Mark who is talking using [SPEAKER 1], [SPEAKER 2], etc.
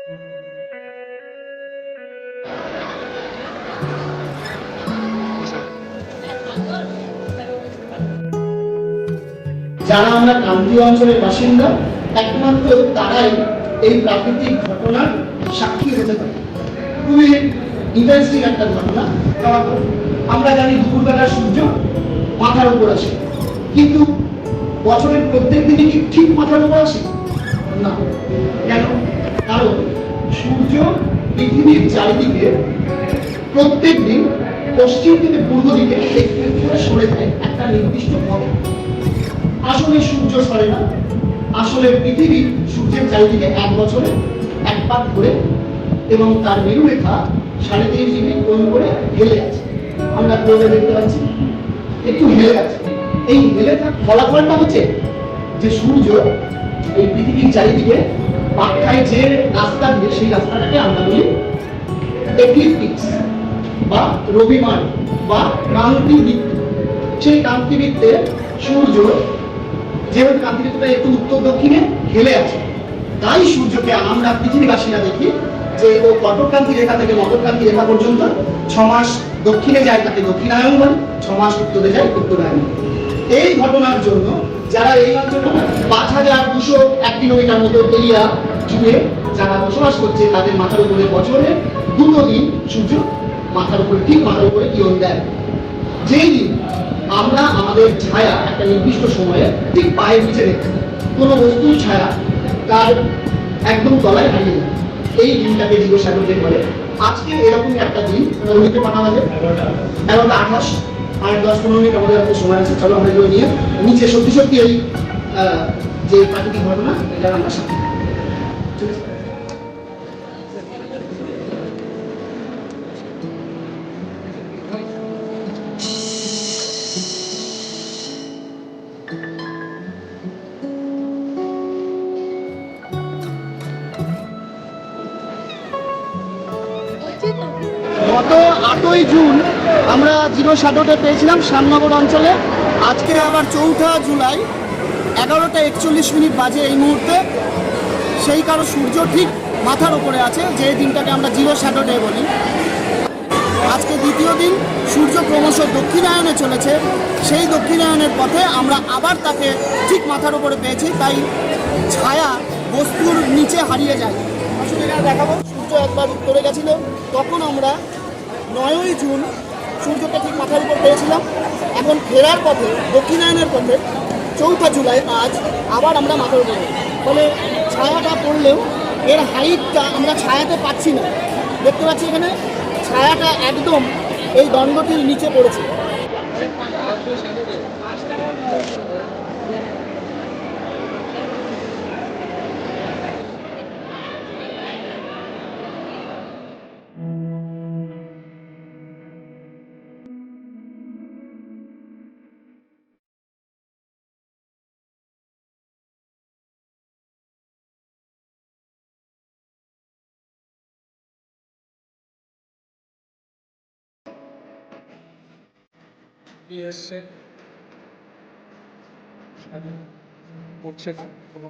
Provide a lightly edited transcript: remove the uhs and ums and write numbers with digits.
[SPEAKER 1] যারা আমরা ক্রান্তীয় অঞ্চলের বাসিন্দা, একমাত্র তারাই এই প্রাকৃতিক ঘটনার সাক্ষী হতে পারে। খুবই ইন্টারেস্টিং একটা ঘটনা। আমরা জানি দুপুরবেলা সূর্য মাথার উপর আসে, কিন্তু বছরের প্রত্যেক দিনই কি ঠিক মাথার উপর আসে না? কেন? কারণ সূর্য পৃথিবীর চারিদিকে প্রত্যেক দিন পশ্চিম থেকে পূর্ব দিকে একটু করে সরে যায় একটা নির্দিষ্ট পথে। আসলে সূর্য সরে না, আসলে পৃথিবী সূর্যের চারিদিকে এক বছরে এক পাক ঘুরে এবং তার মেরুরেখা ৩.৫ ডিগ্রি কোণ করে হেলে আছে। আমরা গ্লোবে দেখতে পাচ্ছি একটু হেলে আছে। এই হেলে থাকার ফলাফলটা হচ্ছে যে সূর্য এই পৃথিবীর চারিদিকে পাক খায় যে রাস্তা দিয়ে, সেই রাস্তাটাকে আমরা বলি এক্লিপটিক্স বা রবিমান বা ক্রান্তিবৃত্ত। সেই ক্রান্তিবৃত্তে সূর্য যেহেতু ক্রান্তিবৃত্তটা একটু উত্তর দক্ষিণে হেলে আছে, তাই সূর্যকে আমরা পৃথিবীবাসীরা দেখি যে ও কটকক্রান্তি রেখা থেকে মকরক্রান্তি রেখা পর্যন্ত 6 মাস দক্ষিণে যায় তাকে দক্ষিণায়ন বলে, 6 মাস উত্তরে যায় উত্তরায়ন। এই ঘটনার জন্য যারা এই অঞ্চলে ৫,২০১ কিলোমিটার মতো এরিয়া জুড়ে যারা বসবাস করছে, তাদের মাথার উপরে বছরে 2 দিন সূর্য মাথার উপরে ঠিক মাথার উপরে কিরণ দেয়। যেই দিন আমরা আমাদের ছায়া একটা নির্দিষ্ট সময়ে ঠিক পায়ের নিচে দেখতে পাই, কোনো বস্তুর ছায়া তার একদম তলায় হারিয়ে যায়, এই দিনটাকে জিরো শ্যাডো ডে বলে। আজকে এরকম একটা দিন নিতে পারা আমাদের 11:28 আর 10-15 মিনিট আমাদের হাতে সময় আছে। চলো আমরা এগুলো নিয়ে নিচে সত্যি সত্যি এই যে প্রাকৃতিক ঘটনা এটা আমরা সাথে ঠিক আছে। গত 8ই জুন আমরা জিরো শ্যাডোতে পেয়েছিলাম শ্যামনগর অঞ্চলে। আজকে আবার 4ঠা জুলাই 11:41 বাজে এই মুহূর্তে। সেই কারণ সূর্য ঠিক মাথার উপরে আছে, যে দিনটাকে আমরা জিরো শ্যাডো ডে বলি। আজকে দ্বিতীয় দিন, সূর্য ক্রমশ দক্ষিণায়নে চলেছে। সেই দক্ষিণায়নের পথে আমরা আবার তাকে ঠিক মাথার উপরে পেয়েছি, তাই ছায়া বস্তুর নিচে হারিয়ে যায়। আসলে এটা দেখাবো, সূর্য একবার উত্তরে গেছিল, তখন আমরা 9ই জুন সূর্যকে ঠিক মাথার উপর পেয়েছিলাম। এখন ফেরার পথে দক্ষিণায়নের পথে 4ঠা জুলাই আজ আবার আমরা মাথার উপরে, ফলে ছায়াটা পড়লেও এর হাইটটা আমরা ছায়াতে পাচ্ছি না। দেখতে পাচ্ছি এখানে ছায়াটা একদম এই দণ্ডটির নিচে পড়েছে।
[SPEAKER 2] এসে পড়ছে না কোনো